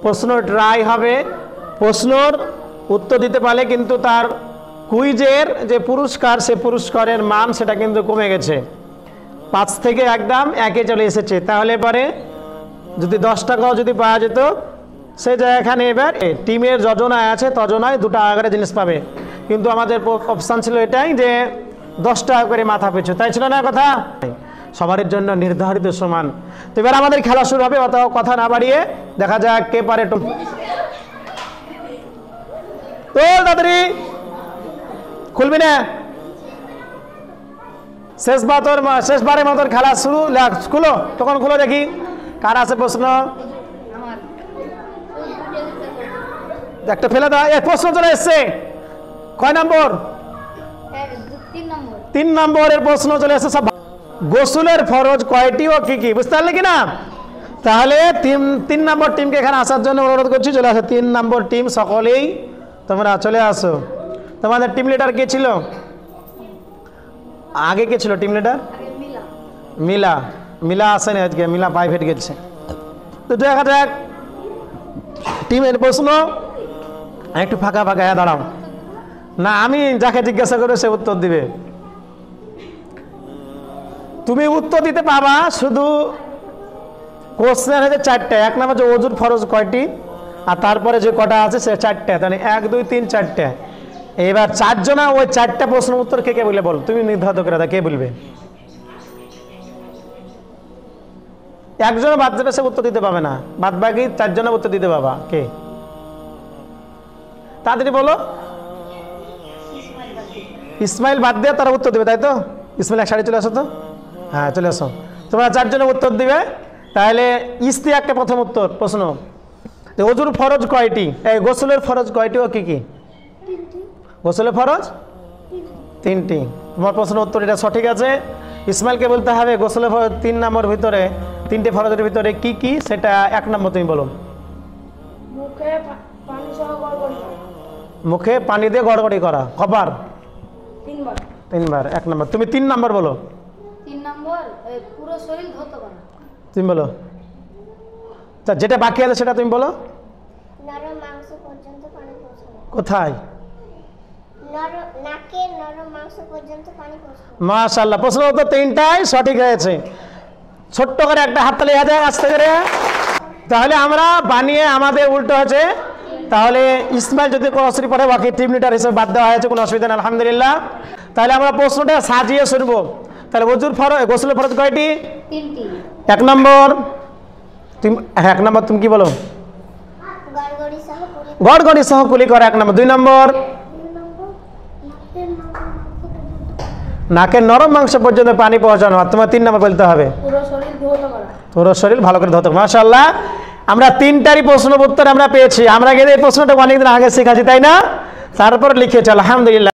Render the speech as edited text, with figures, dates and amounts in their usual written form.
প্রশ্ন ট্রাই হবে, প্রশ্নর উত্তর দিতে পারলে কিন্তু তার কুইজের যে পুরস্কার, সে পুরস্কারের মান সেটা কিন্তু কমে গেছে, 5 থেকে একদম 1-এ চলে এসেছে। তাহলে পরে যদি 10 টাকাও যদি পাওয়া যেত, সে জায়গাখানে এবার টিমের যজনায় আছে, তজনায় 2 টাকা করে জিনিস পাবে। কিন্তু আমাদের অপশান ছিল এটাই যে 10 টাকা করে মাথা পিছু, তাই ছিল না কথা? সবার জন্য নির্ধারিত সমান। তো এবার আমাদের খেলা শুরু হবে, অত কথা না বাড়িয়ে দেখা যাক কে পারে। তো তাড়াতাড়ি খুলবি না, শেষবারের মতন খেলা শুরু। খুলো, তখন খুলো দেখি কার আছে প্রশ্ন। একটা ফেলে দাও। প্রশ্ন চলে এসছে, কয় নম্বর? 3 নম্বরের প্রশ্ন চলে এসছে। সব গোসলের ফরজ কয়টি ও কি কি বুঝতে পারলে কিনা? তাহলে 3 নম্বর টিমকে এখানে আসার জন্য অনুরোধ করছি, চলে আসো। 3 নম্বর টিম সকলেই তোমরা চলে আসো। তোমাদের টিম লিডার কে ছিল? আগে কে ছিল টিম লিডার? মিলা আসেনি আজকে, মিলা প্রাইভেট গেছে। তো দেখা যাক টিমের প্রশ্ন। একটু ফাঁকা দাঁড়াও না, আমি যাকে জিজ্ঞাসা করবো সে উত্তর দিবে। তুমি উত্তর দিতে পাবা, শুধু কোশ্চেন হচ্ছে 4টে। 1 নম্বর যে ওযুর ফরজ কয়টি, আর তারপরে যে কটা আছে সে 4টে। তাহলে 1 2 3 4টে। এবার 4 জনা ওই 4টা প্রশ্নের উত্তর কে কে বলে বল, তুমি নির্ধারিত করে দাও কে বলবে। একজন বাদ যাবে, সে উত্তর দিতে পাবে না, বাদ বাকি 4 জনা উত্তর দিতে পাবা। কে? তাড়াতাড়ি বলো। ইসমাইল বাদ দিয়ে তারা উত্তর দেবে, তাই তো? ইসমাইল এক সাইডে চলে আসো তো। হ্যাঁ চলে আসো, তোমরা 4 জনে উত্তর দিবে। তাহলে ইস্তিয়াককে প্রথম উত্তর প্রশ্ন, ওযুর ফরজ কয়টি, এই গোসলের ফরজ কয়টি ও কি কি? গোসলের ফরজ 3টি। তোমার প্রশ্ন উত্তর এটা সঠিক আছে। ইসমাইলকে বলতে হবে গোসলের ফরজ 3 নম্বর ভিতরে, 3টে ফরজের ভিতরে কি কি, সেটা 1 নম্বর তুমি বলো। মুখে পানি দিয়ে গড়গড়ি করা কবার? 3 বার। 1 নম্বর। তুমি 3 নম্বর বলো। 3 নম্বর পুরো শরীর ধৌত করা। তুমি বলো। তা যেটা বাকি আছে সেটা তুমি বলো। নরম মাংস পর্যন্ত পানি পৌঁছানো। কোথায়? নাকের নরম মাংস পর্যন্ত পানি পৌঁছানো। মাশাআল্লাহ, প্রশ্ন উত্তর 3টাই সঠিক হয়েছে। ছোট্ট করে একটা হাততালি হয়ে যায় আস্তে করে। তাহলে আমরা বানিয়ে আমাদের উল্টো হয়েছে। তাহলে ইসমাইল যদি কোনো অসুবিধা পড়ে, বাকি টিম লিডার হিসেবে বাদ দেওয়া হয়েছে, কোনো অসুবিধা নেই আলহামদুলিল্লাহ। তাহলে আমরা প্রশ্নটা সাজিয়ে শুনবো। তাহলে ওযুর ফরজ, গোসলের ফরজ কয়টি? 3টি। 1 নম্বর তুমি, 1 নম্বর তুমি কি বলো? গড়গড়ি সহ কুলি করা 1 নম্বর। 2 নম্বর নাকের নরম মাংস পর্যন্ত পানি পৌঁছানো। আর তোমার 3 নম্বর বলতে হবে পুরো শরীর ভালো করে ধৌত। মাশাআল্লাহ, আমরা 3টারই প্রশ্ন উত্তর আমরা পেয়েছি। আমরা গিয়ে এই প্রশ্নটা অনেকদিন আগে শিখাচ্ছি, তাই না? তারপর লিখেছি আলহামদুলিল্লাহ।